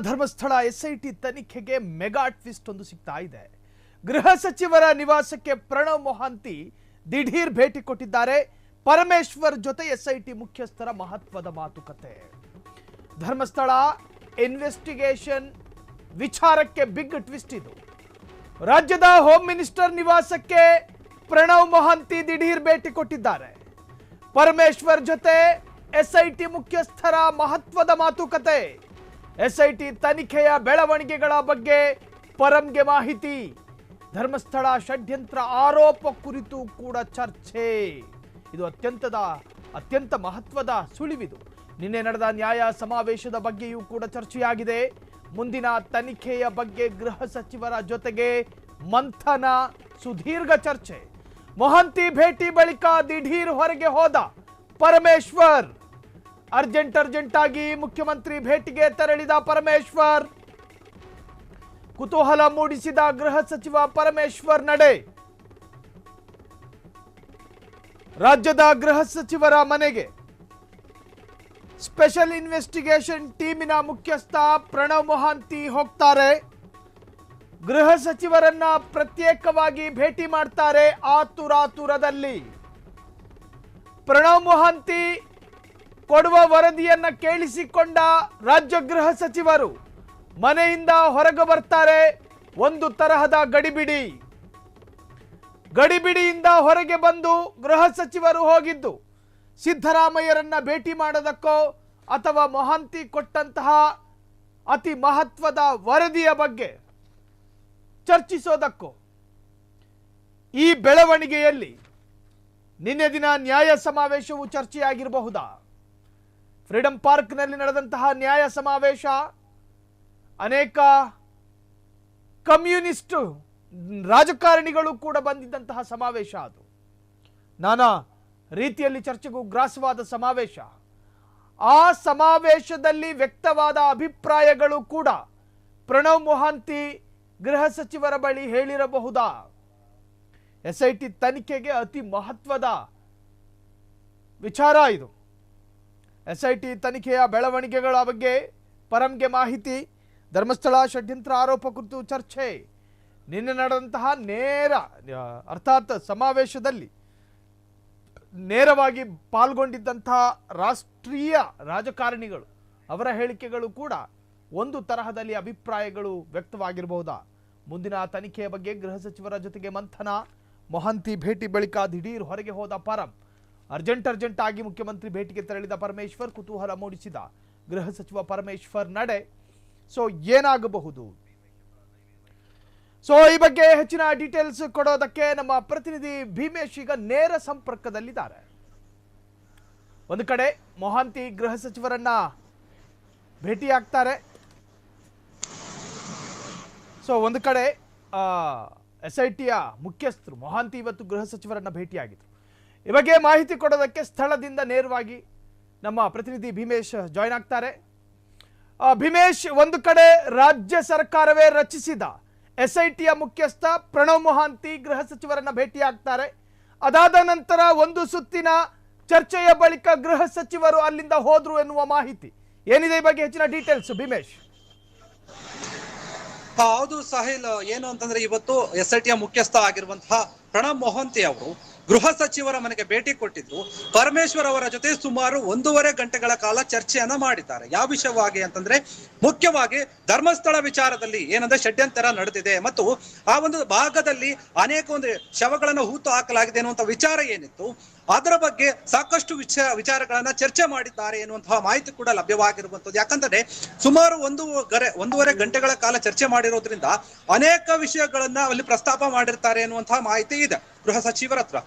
Dharmasthala SIT ತನಿಖೆಗೆ mega twist ಒಂದು ಸಿಗ್ತಾ ಇದೆ. ಗೃಹ ಸಚಿವರ ನಿವಾಸಕ್ಕೆ ಪ್ರಣವ್ ಮೊಹಾಂತಿ ದಿಢೀರ್ ಭೇಟಿ ಕೊಟ್ಟಿದ್ದಾರೆ. ಪರಮೇಶ್ವರ್ ಜೊತೆ ಎಸ್ಐಟಿ ಮುಖ್ಯಸ್ಥರ ಮಹತ್ವದ ಮಾತುಕತೆ. ಧರ್ಮಸ್ಥಳ ಇನ್ವೆಸ್ಟಿಗೇಷನ್ ವಿಚಾರಕ್ಕೆ ಬಿಗ್ ಟ್ವಿಸ್ಟ್ ಇದು. ರಾಜ್ಯದ ಹೋಮ್ ಮಿನಿಸ್ಟರ್ ನಿವಾಸಕ್ಕೆ ಪ್ರಣವ್ ಮೊಹಾಂತಿ ದಿಢೀರ್ ಭೇಟಿ ಕೊಟ್ಟಿದ್ದಾರೆ. ಪರಮೇಶ್ವರ್ ಜೊತೆ ಎಸ್ಐಟಿ ಮುಖ್ಯಸ್ಥರ ಮಹತ್ವದ ಮಾತುಕತೆ. ಎಸ್ಐಟಿ ತನಿಖೆಯ ಬೆಳವಣಿಗೆಗಳ ಬಗ್ಗೆ ಪರಂಗೆ ಮಾಹಿತಿ. ಧರ್ಮಸ್ಥಳ ಷಡ್ಯಂತ್ರ ಆರೋಪ ಕುರಿತು ಕೂಡ ಚರ್ಚೆ. ಇದು ಅತ್ಯಂತ ಮಹತ್ವದ ಸುಳಿವಿದು. ನಿನ್ನೆ ನಡೆದ ನ್ಯಾಯ ಸಮಾವೇಶದ ಬಗ್ಗೆಯೂ ಕೂಡ ಚರ್ಚೆಯಾಗಿದೆ. ಮುಂದಿನ ತನಿಖೆಯ ಬಗ್ಗೆ ಗೃಹ ಸಚಿವರ ಜೊತೆಗೆ ಮಂಥನ, ಸುದೀರ್ಘ ಚರ್ಚೆ. ಮೊಹಾಂತಿ ಭೇಟಿ ಬಳಿಕ ದಿಢೀರ್ ಹೊರಗೆ ಹೋದ ಪರಮೇಶ್ವರ್. ಅರ್ಜೆಂಟ್ ಆಗಿ ಮುಖ್ಯಮಂತ್ರಿ ಭೇಟಿಗೆ ತೆರಳಿದ ಪರಮೇಶ್ವರ್. ಕುತೂಹಲ ಮೂಡಿಸಿದ ಗೃಹ ಸಚಿವ ಪರಮೇಶ್ವರ್ ನಡೆ. ರಾಜ್ಯದ ಗೃಹ ಸಚಿವರ ಮನೆಗೆ ಸ್ಪೆಷಲ್ ಇನ್ವೆಸ್ಟಿಗೇಷನ್ ಟೀಮಿನ ಮುಖ್ಯಸ್ಥ ಪ್ರಣವ್ ಮೊಹಾಂತಿ ಹೋಗ್ತಾರೆ. ಗೃಹ ಸಚಿವರನ್ನ ಪ್ರತ್ಯೇಕವಾಗಿ ಭೇಟಿ ಮಾಡ್ತಾರೆ. ಆತುರಾತುರದಲ್ಲಿ ಪ್ರಣವ್ ಮೊಹಾಂತಿ ಕೊಡುವ ವರದಿಯನ್ನ ಕೇಳಿಸಿಕೊಂಡ ರಾಜ್ಯ ಗೃಹ ಸಚಿವರು ಮನೆಯಿಂದ ಹೊರಗೆ ಬರ್ತಾರೆ. ಒಂದು ತರಹದ ಗಡಿಬಿಡಿಯಿಂದ ಹೊರಗೆ ಬಂದು ಗೃಹ ಸಚಿವರು ಹೋಗಿದ್ದು ಸಿದ್ದರಾಮಯ್ಯರನ್ನ ಭೇಟಿ ಮಾಡೋದಕ್ಕೋ ಅಥವಾ ಮೊಹಾಂತಿ ಕೊಟ್ಟಂತಹ ಅತಿ ಮಹತ್ವದ ವರದಿಯ ಬಗ್ಗೆ ಚರ್ಚಿಸೋದಕ್ಕೋ. ಈ ಬೆಳವಣಿಗೆಯಲ್ಲಿ ನಿನ್ನೆ ದಿನ ನ್ಯಾಯ ಸಮಾವೇಶವು ಚರ್ಚೆಯಾಗಿರಬಹುದಾ? ಫ್ರೀಡಂ ಪಾರ್ಕ್ನಲ್ಲಿ ನಡೆದಂತಹ ನ್ಯಾಯ ಸಮಾವೇಶ ಅನೇಕ ಕಮ್ಯುನಿಸ್ಟ್ ರಾಜಕಾರಣಿಗಳು ಕೂಡ ಬಂದಿದ್ದಂತಹ ಸಮಾವೇಶ. ಅದು ನಾನಾ ರೀತಿಯಲ್ಲಿ ಚರ್ಚೆಗೂ ಗ್ರಾಸವಾದ ಸಮಾವೇಶ. ಆ ಸಮಾವೇಶದಲ್ಲಿ ವ್ಯಕ್ತವಾದ ಅಭಿಪ್ರಾಯಗಳು ಕೂಡ ಪ್ರಣವ್ ಮೊಹಾಂತಿ ಗೃಹ ಸಚಿವರ ಬಳಿ ಹೇಳಿರಬಹುದಾ? ಎಸ್ಐಟಿ ತನಿಖೆಗೆ ಅತಿ ಮಹತ್ವದ ವಿಚಾರ ಇದು. ಎಸ್ಐಟಿ ತನಿಖೆಯ ಬೆಳವಣಿಗೆಗಳ ಬಗ್ಗೆ ಪರಂಗೆ ಮಾಹಿತಿ. ಧರ್ಮಸ್ಥಳ ಷಡ್ಯಂತ್ರ ಆರೋಪ ಕುರಿತು ಚರ್ಚೆ. ನಿನ್ನೆ ನಡೆದಂತಹ ಅರ್ಥಾತ್ ಸಮಾವೇಶದಲ್ಲಿ ನೇರವಾಗಿ ಪಾಲ್ಗೊಂಡಿದ್ದಂತಹ ರಾಷ್ಟ್ರೀಯ ರಾಜಕಾರಣಿಗಳು, ಅವರ ಹೇಳಿಕೆಗಳು ಕೂಡ ಒಂದು ತರಹದಲ್ಲಿ ಅಭಿಪ್ರಾಯಗಳು ವ್ಯಕ್ತವಾಗಿರಬಹುದಾ? ಮುಂದಿನ ತನಿಖೆಯ ಬಗ್ಗೆ ಗೃಹ ಸಚಿವರ ಜೊತೆಗೆ ಮಂಥನ. ಮೊಹಾಂತಿ ಭೇಟಿ ಬಳಿಕ ದಿಢೀರ್ ಹೊರಗೆ ಹೋದ ಪರಂ. ಅರ್ಜೆಂಟ್ ಆಗಿ ಮುಖ್ಯಮಂತ್ರಿ ಭೇಟಿಗೆ ತೆರಳಿದ ಪರಮೇಶ್ವರ್. ಕುತೂಹಲ ಮೂಡಿಸಿದ ಗೃಹ ಸಚಿವ ಪರಮೇಶ್ವರ್ ನಡೆ. ಏನಾಗಬಹುದು? ಈ ಬಗ್ಗೆ ಹೆಚ್ಚಿನ ಡೀಟೇಲ್ಸ್ ಕೊಡೋದಕ್ಕೆ ನಮ್ಮ ಪ್ರತಿನಿಧಿ ಭೀಮೇಶ್ ಈಗ ನೇರ ಸಂಪರ್ಕದಲ್ಲಿದ್ದಾರೆ. ಒಂದು ಕಡೆ ಮೊಹಾಂತಿ ಗೃಹ ಸಚಿವರನ್ನ ಭೇಟಿಯಾಗ್ತಾರೆ. ಒಂದು ಕಡೆ ಎಸ್ಐಟಿಯ ಮುಖ್ಯಸ್ಥರು ಮೊಹಾಂತಿ ಇವತ್ತು ಗೃಹ ಸಚಿವರನ್ನ ಭೇಟಿಯಾಗಿದ್ರು. ಈ ಬಗ್ಗೆ ಮಾಹಿತಿ ಕೊಡೋದಕ್ಕೆ ಸ್ಥಳದಿಂದ ನೇರವಾಗಿ ನಮ್ಮ ಪ್ರತಿನಿಧಿ ಭೀಮೇಶ್ ಜಾಯ್ನ್ ಆಗ್ತಾರೆ. ಭೀಮೇಶ್, ಒಂದು ಕಡೆ ರಾಜ್ಯ ಸರ್ಕಾರವೇ ರಚಿಸಿದ ಎಸ್ಐಟಿಯ ಮುಖ್ಯಸ್ಥ ಪ್ರಣವ್ ಮೊಹಾಂತಿ ಗೃಹ ಸಚಿವರನ್ನ ಭೇಟಿಯಾಗ್ತಾರೆ. ಅದಾದ ನಂತರ ಒಂದು ಸುತ್ತಿನ ಚರ್ಚೆಯ ಬಳಿಕ ಗೃಹ ಸಚಿವರು ಅಲ್ಲಿಂದ ಹೋದ್ರು ಎನ್ನುವ ಮಾಹಿತಿ ಏನಿದೆ? ಈ ಬಗ್ಗೆ ಹೆಚ್ಚಿನ ಡೀಟೇಲ್ಸ್ ಭೀಮೇಶ್. ಹೌದು ಸಾಹಿಲ್, ಏನು ಅಂತಂದ್ರೆ ಇವತ್ತು ಎಸ್ಐಟಿಯ ಮುಖ್ಯಸ್ಥ ಆಗಿರುವಂತಹ ಪ್ರಣವ್ ಮೊಹಾಂತಿ ಅವರು ಗೃಹ ಸಚಿವರ ಮನೆಗೆ ಭೇಟಿ ಕೊಟ್ಟಿದ್ರು. ಪರಮೇಶ್ವರ್ ಅವರ ಜೊತೆ ಸುಮಾರು 1.5 ಗಂಟೆಗಳ ಕಾಲ ಚರ್ಚೆಯನ್ನ ಮಾಡಿದ್ದಾರೆ. ಯಾವ ವಿಷಯವಾಗಿ ಅಂತಂದ್ರೆ ಮುಖ್ಯವಾಗಿ ಧರ್ಮಸ್ಥಳ ವಿಚಾರದಲ್ಲಿ ಏನಂದ್ರೆ ಷಡ್ಯಂತರ ನಡೆದಿದೆ ಮತ್ತು ಆ ಒಂದು ಭಾಗದಲ್ಲಿ ಅನೇಕ ಒಂದು ಶವಗಳನ್ನ ಹೂತು ಹಾಕಲಾಗಿದೆ ಅನ್ನುವಂಥ ವಿಚಾರ ಏನಿತ್ತು, ಅದರ ಬಗ್ಗೆ ಸಾಕಷ್ಟು ವಿಚಾರಗಳನ್ನ ಚರ್ಚೆ ಮಾಡಿದ್ದಾರೆ ಎನ್ನುವಂತಹ ಮಾಹಿತಿ ಕೂಡ ಲಭ್ಯವಾಗಿರುವಂತದ್ದು. ಯಾಕಂದ್ರೆ ಸುಮಾರು 1.5 ಗಂಟೆಗಳ ಕಾಲ ಚರ್ಚೆ ಮಾಡಿರೋದ್ರಿಂದ ಅನೇಕ ವಿಷಯಗಳನ್ನ ಅಲ್ಲಿ ಪ್ರಸ್ತಾಪ ಮಾಡಿರ್ತಾರೆ ಎನ್ನುವಂತಹ ಮಾಹಿತಿ ಇದೆ ಗೃಹ ಸಚಿವರ ಹತ್ರ.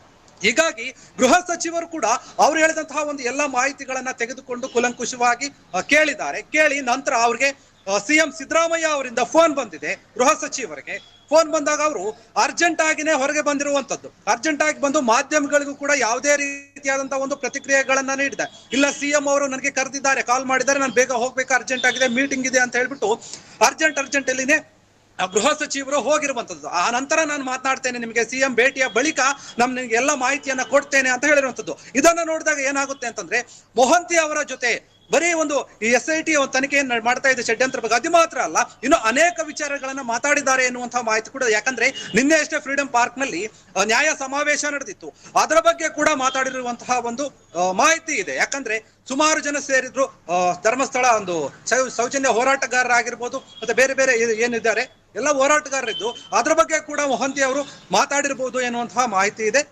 ಹೀಗಾಗಿ ಗೃಹ ಸಚಿವರು ಕೂಡ ಅವ್ರು ಹೇಳಿದಂತಹ ಒಂದು ಎಲ್ಲ ಮಾಹಿತಿಗಳನ್ನ ತೆಗೆದುಕೊಂಡು ಕೂಲಂಕುಷವಾಗಿ ಕೇಳಿ ನಂತರ ಅವ್ರಿಗೆ ಸಿಎಂ ಸಿದ್ದರಾಮಯ್ಯ ಅವರಿಂದ ಫೋನ್ ಬಂದಿದೆ. ಗೃಹ ಸಚಿವರಿಗೆ ಫೋನ್ ಬಂದಾಗ ಅವರು ಅರ್ಜೆಂಟ್ ಆಗಿನೇ ಹೊರಗೆ ಬಂದಿರುವಂತದ್ದು. ಅರ್ಜೆಂಟ್ ಆಗಿ ಬಂದು ಮಾಧ್ಯಮಗಳಿಗೂ ಕೂಡ ಯಾವುದೇ ರೀತಿಯಾದಂತಹ ಒಂದು ಪ್ರತಿಕ್ರಿಯೆಗಳನ್ನ ನೀಡಿದೆ. ಇಲ್ಲ, ಸಿಎಂ ಅವರು ನನಗೆ ಕರೆದಿದ್ದಾರೆ, ಕಾಲ್ ಮಾಡಿದ್ದಾರೆ, ನಾನು ಬೇಗ ಹೋಗ್ಬೇಕು, ಅರ್ಜೆಂಟ್ ಆಗಿದೆ, ಮೀಟಿಂಗ್ ಇದೆ ಅಂತ ಹೇಳ್ಬಿಟ್ಟು ಅರ್ಜೆಂಟ್ ಅಲ್ಲಿನೇ ಗೃಹ ಸಚಿವರು ಹೋಗಿರುವಂತದ್ದು. ಆ ನಂತರ ನಾನು ಮಾತನಾಡ್ತೇನೆ, ನಿಮಗೆ ಸಿಎಂ ಭೇಟಿಯ ಬಳಿಕ ನಿಮ್ಗೆ ಎಲ್ಲ ಮಾಹಿತಿಯನ್ನ ಕೊಡ್ತೇನೆ ಅಂತ ಹೇಳಿರುವಂತದ್ದು. ಇದನ್ನ ನೋಡಿದಾಗ ಏನಾಗುತ್ತೆ ಅಂತಂದ್ರೆ ಮೊಹಾಂತಿ ಅವರ ಜೊತೆ ಬರೀ ಒಂದು ಈ SIT ತನಿಖೆಯನ್ನು ಮಾಡ್ತಾ ಇದೆ ಷಡ್ಯಂತ್ರ ಬಗ್ಗೆ ಅದು ಮಾತ್ರ ಅಲ್ಲ, ಇನ್ನು ಅನೇಕ ವಿಚಾರಗಳನ್ನ ಮಾತಾಡಿದ್ದಾರೆ ಎನ್ನುವಂತಹ ಮಾಹಿತಿ ಕೂಡ. ಯಾಕಂದ್ರೆ ನಿನ್ನೆ ಅಷ್ಟೇ ಫ್ರೀಡಂ ಪಾರ್ಕ್ ನಲ್ಲಿ ನ್ಯಾಯ ಸಮಾವೇಶ ನಡೆದಿತ್ತು, ಅದರ ಬಗ್ಗೆ ಕೂಡ ಮಾತಾಡಿರುವಂತಹ ಒಂದು ಮಾಹಿತಿ ಇದೆ. ಯಾಕಂದ್ರೆ ಸುಮಾರು ಜನ ಸೇರಿದ್ರು, ಧರ್ಮಸ್ಥಳ ಒಂದು ಸೌಜನ್ಯ ಹೋರಾಟಗಾರರಾಗಿರ್ಬೋದು, ಮತ್ತೆ ಬೇರೆ ಬೇರೆ ಏನಿದ್ದಾರೆ ಎಲ್ಲ ಹೋರಾಟಗಾರರಿದ್ದು, ಅದ್ರ ಬಗ್ಗೆ ಕೂಡ ಮೊಹಂತಿ ಅವರು ಮಾತಾಡಿರ್ಬೋದು ಎನ್ನುವಂತಹ ಮಾಹಿತಿ ಇದೆ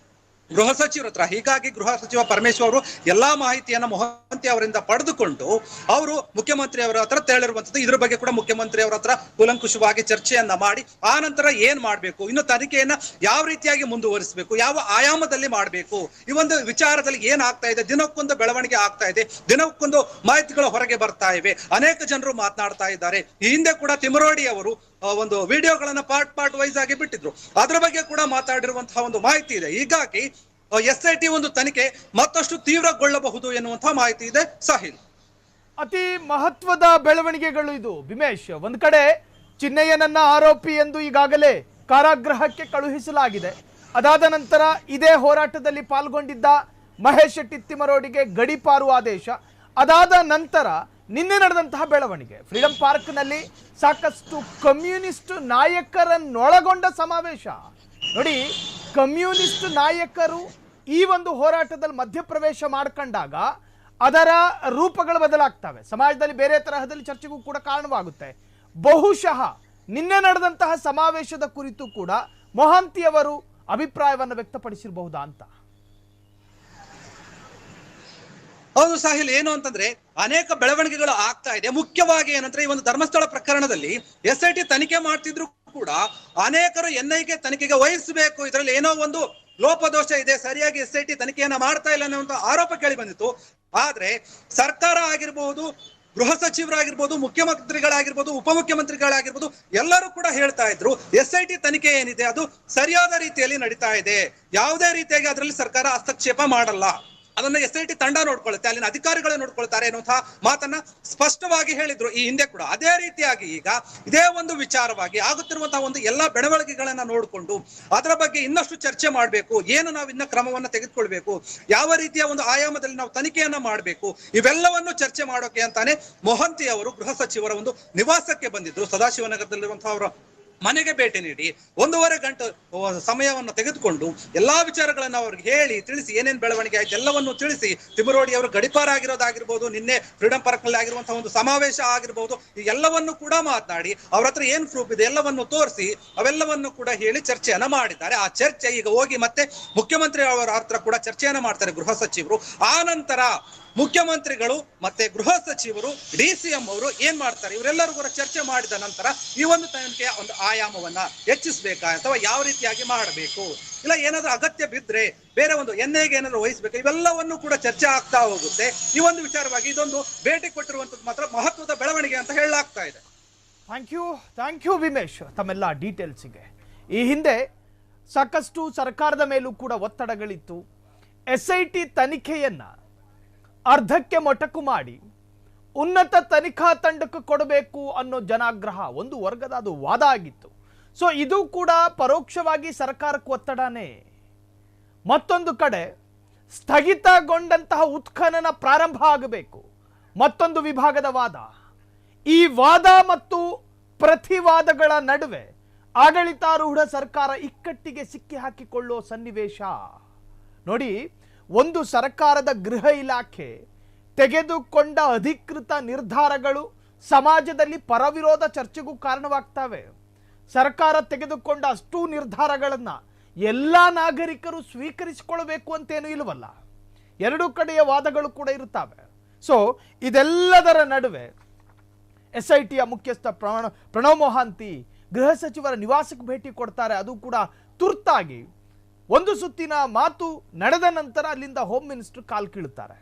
ಗೃಹ ಸಚಿವರ ಹತ್ರ. ಹೀಗಾಗಿ ಗೃಹ ಸಚಿವ ಪರಮೇಶ್ವರ್ ಅವರು ಎಲ್ಲಾ ಮಾಹಿತಿಯನ್ನ ಮೊಹಂತಿ ಅವರಿಂದ ಪಡೆದುಕೊಂಡು ಅವರು ಮುಖ್ಯಮಂತ್ರಿ ಅವರ ಹತ್ರ ತೆರಳಿರುವಂತದ್ದು. ಇದ್ರ ಬಗ್ಗೆ ಕೂಡ ಮುಖ್ಯಮಂತ್ರಿ ಅವರ ಹತ್ರ ಕೂಲಂಕುಷವಾಗಿ ಚರ್ಚೆಯನ್ನ ಮಾಡಿ ಆ ನಂತರ ಏನ್ ಮಾಡ್ಬೇಕು, ಇನ್ನು ತನಿಖೆಯನ್ನ ಯಾವ ರೀತಿಯಾಗಿ ಮುಂದುವರಿಸಬೇಕು, ಯಾವ ಆಯಾಮದಲ್ಲಿ ಮಾಡಬೇಕು, ಈ ಒಂದು ವಿಚಾರದಲ್ಲಿ ಏನ್ ಆಗ್ತಾ ಇದೆ, ದಿನಕ್ಕೊಂದು ಬೆಳವಣಿಗೆ ಆಗ್ತಾ ಇದೆ, ದಿನಕ್ಕೊಂದು ಮಾಹಿತಿಗಳು ಹೊರಗೆ ಬರ್ತಾ ಇವೆ, ಅನೇಕ ಜನರು ಮಾತನಾಡ್ತಾ ಇದ್ದಾರೆ. ಈ ಹಿಂದೆ ಕೂಡ ತಿಮರೋಡಿ ಅವರು ಒಂದು ವಿಡಿಯೋಗಳನ್ನ ಪಾರ್ಟ್ ವೈಸ್ ಆಗಿ ಬಿಟ್ಟಿದ್ರು, ಅದರ ಬಗ್ಗೆ ಕೂಡ ಮಾತಾಡಿರುವಂತಹ ಒಂದು ಮಾಹಿತಿ ಇದೆ. ಹೀಗಾಗಿ SIT ಒಂದು ತನಿಖೆ ಮತ್ತಷ್ಟು ತೀವ್ರಗೊಳ್ಳಬಹುದು ಎನ್ನುವಂತಹ ಮಾಹಿತಿ ಇದೆ. ಸಾಹಿಲ್, ಅತಿ ಮಹತ್ವದ ಬೆಳವಣಿಗೆಗಳು ಇದು ಭೀಮೇಶ್. ಒಂದ್ ಕಡೆ ಚಿನ್ನಯ್ಯನನ್ನ ಆರೋಪಿ ಎಂದು ಈಗಾಗಲೇ ಕಾರಾಗೃಹಕ್ಕೆ ಕಳುಹಿಸಲಾಗಿದೆ. ಅದಾದ ನಂತರ ಇದೇ ಹೋರಾಟದಲ್ಲಿ ಪಾಲ್ಗೊಂಡಿದ್ದ ಮಹೇಶ್ ಶೆಟ್ಟಿ ತಿಮರೋಡಿಗೆ ಗಡೀಪಾರು ಆದೇಶ. ಅದಾದ ನಂತರ ನಿನ್ನೆ ನಡೆದಂತಹ ಬೆಳವಣಿಗೆ, ಫ್ರೀಡಂ ಪಾರ್ಕ್ನಲ್ಲಿ ಸಾಕಷ್ಟು ಕಮ್ಯುನಿಸ್ಟ್ ನಾಯಕರನ್ನೊಳಗೊಂಡ ಸಮಾವೇಶ. ನೋಡಿ, ಕಮ್ಯುನಿಸ್ಟ್ ನಾಯಕರು ಈ ಒಂದು ಹೋರಾಟದಲ್ಲಿ ಮಧ್ಯಪ್ರವೇಶ ಮಾಡ್ಕೊಂಡಾಗ ಅದರ ರೂಪಗಳು ಬದಲಾಗ್ತವೆ, ಸಮಾಜದಲ್ಲಿ ಬೇರೆ ತರಹದಲ್ಲಿ ಚರ್ಚೆಗೂ ಕೂಡ ಕಾರಣವಾಗುತ್ತೆ. ಬಹುಶಃ ನಿನ್ನೆ ನಡೆದಂತಹ ಸಮಾವೇಶದ ಕುರಿತು ಕೂಡ ಮೊಹಂತಿ ಅವರು ಅಭಿಪ್ರಾಯವನ್ನು ವ್ಯಕ್ತಪಡಿಸಿರಬಹುದಾ ಅಂತ. ಹೌದು ಸಾಹಿಲ್, ಏನು ಅಂತಂದ್ರೆ ಅನೇಕ ಬೆಳವಣಿಗೆಗಳು ಆಗ್ತಾ ಇದೆ. ಮುಖ್ಯವಾಗಿ ಏನಂದ್ರೆ ಈ ಒಂದು ಧರ್ಮಸ್ಥಳ ಪ್ರಕರಣದಲ್ಲಿ SIT ತನಿಖೆ ಮಾಡ್ತಿದ್ರು ಕೂಡ ಅನೇಕರು NIA ತನಿಖೆಗೆ ವಹಿಸಬೇಕು, ಇದರಲ್ಲಿ ಏನೋ ಒಂದು ಲೋಪದೋಷ ಇದೆ, ಸರಿಯಾಗಿ SIT ತನಿಖೆಯನ್ನ ಮಾಡ್ತಾ ಇಲ್ಲ ಅನ್ನೋ ಆರೋಪ ಕೇಳಿ ಬಂದಿತ್ತು. ಆದ್ರೆ ಸರ್ಕಾರ ಆಗಿರ್ಬಹುದು, ಗೃಹ ಸಚಿವರಾಗಿರ್ಬೋದು, ಮುಖ್ಯಮಂತ್ರಿಗಳಾಗಿರ್ಬೋದು, ಉಪಮುಖ್ಯಮಂತ್ರಿಗಳಾಗಿರ್ಬೋದು, ಎಲ್ಲರೂ ಕೂಡ ಹೇಳ್ತಾ ಇದ್ರು SIT ತನಿಖೆ ಏನಿದೆ ಅದು ಸರಿಯಾದ ರೀತಿಯಲ್ಲಿ ನಡೀತಾ ಇದೆ, ಯಾವುದೇ ರೀತಿಯಾಗಿ ಅದರಲ್ಲಿ ಸರ್ಕಾರ ಹಸ್ತಕ್ಷೇಪ ಮಾಡಲ್ಲ, ಅದನ್ನ SIT ತಂಡ ನೋಡ್ಕೊಳ್ಳುತ್ತೆ, ಅಲ್ಲಿನ ಅಧಿಕಾರಿಗಳು ನೋಡ್ಕೊಳ್ತಾರೆ ಅನ್ನುವಂತಹ ಮಾತನ್ನ ಸ್ಪಷ್ಟವಾಗಿ ಹೇಳಿದ್ರು ಈ ಹಿಂದೆ ಕೂಡ. ಅದೇ ರೀತಿಯಾಗಿ ಈಗ ಇದೇ ಒಂದು ವಿಚಾರವಾಗಿ ಆಗುತ್ತಿರುವಂತಹ ಒಂದು ಎಲ್ಲಾ ಬೆಳವಣಿಗೆಗಳನ್ನ ನೋಡಿಕೊಂಡು ಅದರ ಬಗ್ಗೆ ಇನ್ನಷ್ಟು ಚರ್ಚೆ ಮಾಡಬೇಕು, ಏನು ನಾವು ಇನ್ನ ಕ್ರಮವನ್ನ ತೆಗೆದುಕೊಳ್ಬೇಕು, ಯಾವ ರೀತಿಯ ಒಂದು ಆಯಾಮದಲ್ಲಿ ನಾವು ತನಿಖೆಯನ್ನ ಮಾಡಬೇಕು, ಇವೆಲ್ಲವನ್ನು ಚರ್ಚೆ ಮಾಡೋಕೆ ಅಂತಾನೆ ಮೊಹಂತಿ ಅವರು ಗೃಹ ಸಚಿವರ ಒಂದು ನಿವಾಸಕ್ಕೆ ಬಂದಿದ್ರು. ಸದಾಶಿವನಗರದಲ್ಲಿರುವಂತಹ ಅವರ ಮನೆಗೆ ಭೇಟಿ ನೀಡಿ 1.5 ಗಂಟೆ ಸಮಯವನ್ನು ತೆಗೆದುಕೊಂಡು ಎಲ್ಲಾ ವಿಚಾರಗಳನ್ನ ಅವ್ರಿಗೆ ಹೇಳಿ ತಿಳಿಸಿ, ಏನೇನ್ ಬೆಳವಣಿಗೆ ಆಯ್ತು ಎಲ್ಲವನ್ನು ತಿಳಿಸಿ, ತಿಮರೋಡಿ ಅವರು ಗಡಿಪಾರಾಗಿರೋದಾಗಿರ್ಬೋದು, ನಿನ್ನೆ ಫ್ರೀಡಂ ಪಾರ್ಕ್ ನಲ್ಲಿ ಆಗಿರುವಂತಹ ಒಂದು ಸಮಾವೇಶ ಆಗಿರ್ಬೋದು, ಈ ಎಲ್ಲವನ್ನು ಕೂಡ ಮಾತನಾಡಿ ಅವ್ರ ಹತ್ರ ಏನ್ ಪ್ರೂಫ್ ಇದೆ ಎಲ್ಲವನ್ನು ತೋರಿಸಿ ಅವೆಲ್ಲವನ್ನು ಕೂಡ ಹೇಳಿ ಚರ್ಚೆಯನ್ನ ಮಾಡಿದ್ದಾರೆ. ಆ ಚರ್ಚೆ ಈಗ ಹೋಗಿ ಮತ್ತೆ ಮುಖ್ಯಮಂತ್ರಿ ಅವರ ಹತ್ರ ಕೂಡ ಚರ್ಚೆಯನ್ನ ಮಾಡ್ತಾರೆ ಗೃಹ ಸಚಿವರು. ಆ ನಂತರ ಮುಖ್ಯಮಂತ್ರಿಗಳು ಮತ್ತೆ ಗೃಹ ಸಚಿವರು, DCM ಅವರು ಏನ್ ಮಾಡ್ತಾರೆ, ಇವರೆಲ್ಲರೂ ಕೂಡ ಚರ್ಚೆ ಮಾಡಿದ ನಂತರ ಈ ಒಂದು ತನಿಖೆಯ ಒಂದು ಆಯಾಮವನ್ನ ಹೆಚ್ಚಿಸಬೇಕಾ ಅಥವಾ ಯಾವ ರೀತಿಯಾಗಿ ಮಾಡಬೇಕು, ಇಲ್ಲ ಏನಾದ್ರೂ ಅಗತ್ಯ ಬಿದ್ರೆ ಬೇರೆ ಒಂದು NIA ಏನಾದ್ರು ವಹಿಸಬೇಕು, ಇವೆಲ್ಲವನ್ನು ಕೂಡ ಚರ್ಚೆ ಆಗ್ತಾ ಹೋಗುತ್ತೆ. ಈ ಒಂದು ವಿಚಾರವಾಗಿ ಇದೊಂದು ಭೇಟಿ ಕೊಟ್ಟಿರುವಂತದ್ದು ಮಾತ್ರ ಮಹತ್ವದ ಬೆಳವಣಿಗೆ ಅಂತ ಹೇಳಲಾಗ್ತಾ ಇದೆ. ಥ್ಯಾಂಕ್ ಯು ಭೀಮೇಶ್ ತಮ್ಮೆಲ್ಲ ಡೀಟೇಲ್ಸ್ಗೆ. ಈ ಹಿಂದೆ ಸಾಕಷ್ಟು ಸರ್ಕಾರದ ಮೇಲೂ ಕೂಡ ಒತ್ತಡಗಳಿತ್ತು. SIT ತನಿಖೆಯನ್ನ ಅರ್ಧಕ್ಕೆ ಮೊಟಕು ಮಾಡಿ ಉನ್ನತ ತನಿಖಾ ತಂಡಕ್ಕೆ ಕೊಡಬೇಕು ಅನ್ನೋ ಜನಾಗ್ರಹ ಒಂದು ವರ್ಗದ ಅದು ವಾದ ಆಗಿತ್ತು. ಸೊ ಇದು ಕೂಡ ಪರೋಕ್ಷವಾಗಿ ಸರ್ಕಾರಕ್ಕೆ ಒತ್ತಡನೇ. ಮತ್ತೊಂದು ಕಡೆ ಸ್ಥಗಿತಗೊಂಡಂತಹ ಉತ್ಖನನ ಪ್ರಾರಂಭ ಆಗಬೇಕು, ಮತ್ತೊಂದು ವಿಭಾಗದ ವಾದ. ಈ ವಾದ ಮತ್ತು ಪ್ರತಿವಾದಗಳ ನಡುವೆ ಆಡಳಿತಾರೂಢ ಸರ್ಕಾರ ಇಕ್ಕಟ್ಟಿಗೆ ಸಿಕ್ಕಿ ಹಾಕಿಕೊಳ್ಳುವ ಸನ್ನಿವೇಶ ನೋಡಿ. ಒಂದು ಸರ್ಕಾರದ ಗೃಹ ಇಲಾಖೆ ತೆಗೆದುಕೊಂಡ ಅಧಿಕೃತ ನಿರ್ಧಾರಗಳು ಸಮಾಜದಲ್ಲಿ ಪರವಿರೋಧ ಚರ್ಚೆಗೂ ಕಾರಣವಾಗ್ತವೆ. ಸರ್ಕಾರ ತೆಗೆದುಕೊಂಡ ಅಷ್ಟು ನಿರ್ಧಾರಗಳನ್ನ ಎಲ್ಲ ನಾಗರಿಕರು ಸ್ವೀಕರಿಸಿಕೊಳ್ಳಬೇಕು ಅಂತೇನು ಇಲ್ವಲ್ಲ, ಎರಡೂ ಕಡೆಯ ವಾದಗಳು ಕೂಡ ಇರುತ್ತವೆ. ಸೊ ಇದೆಲ್ಲದರ ನಡುವೆ SITಯ ಮುಖ್ಯಸ್ಥ ಪ್ರಣವ್ ಮೊಹಾಂತಿ ಗೃಹ ಸಚಿವರ ನಿವಾಸಕ್ಕೆ ಭೇಟಿ ಕೊಡ್ತಾರೆ. ಅದು ಕೂಡ ತುರ್ತಾಗಿ ಒಂದು ಸುತ್ತಿನ ಮಾತು ನಡೆದ ನಂತರ ಅಲ್ಲಿಂದ ಹೋಮ್ ಮಿನಿಸ್ಟರ್ ಕಾಲ್ ಕೀಳುತ್ತಾರೆ.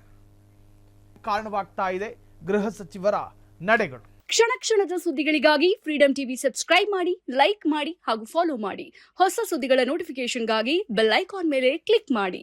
ಕಾರಣವಾಗ್ತಾ ಇದೆ ಗೃಹ ಸಚಿವರ ನಡೆಗಳು. ಕ್ಷಣ ಕ್ಷಣದ ಸುದ್ದಿಗಳಿಗಾಗಿ ಫ್ರೀಡಂ ಟಿವಿ ಸಬ್ಸ್ಕ್ರೈಬ್ ಮಾಡಿ, ಲೈಕ್ ಮಾಡಿ ಹಾಗೂ ಫಾಲೋ ಮಾಡಿ. ಹೊಸ ಸುದ್ದಿಗಳ ನೋಟಿಫಿಕೇಶನ್ಗಾಗಿ ಬೆಲ್ ಐಕಾನ್ ಮೇಲೆ ಕ್ಲಿಕ್ ಮಾಡಿ.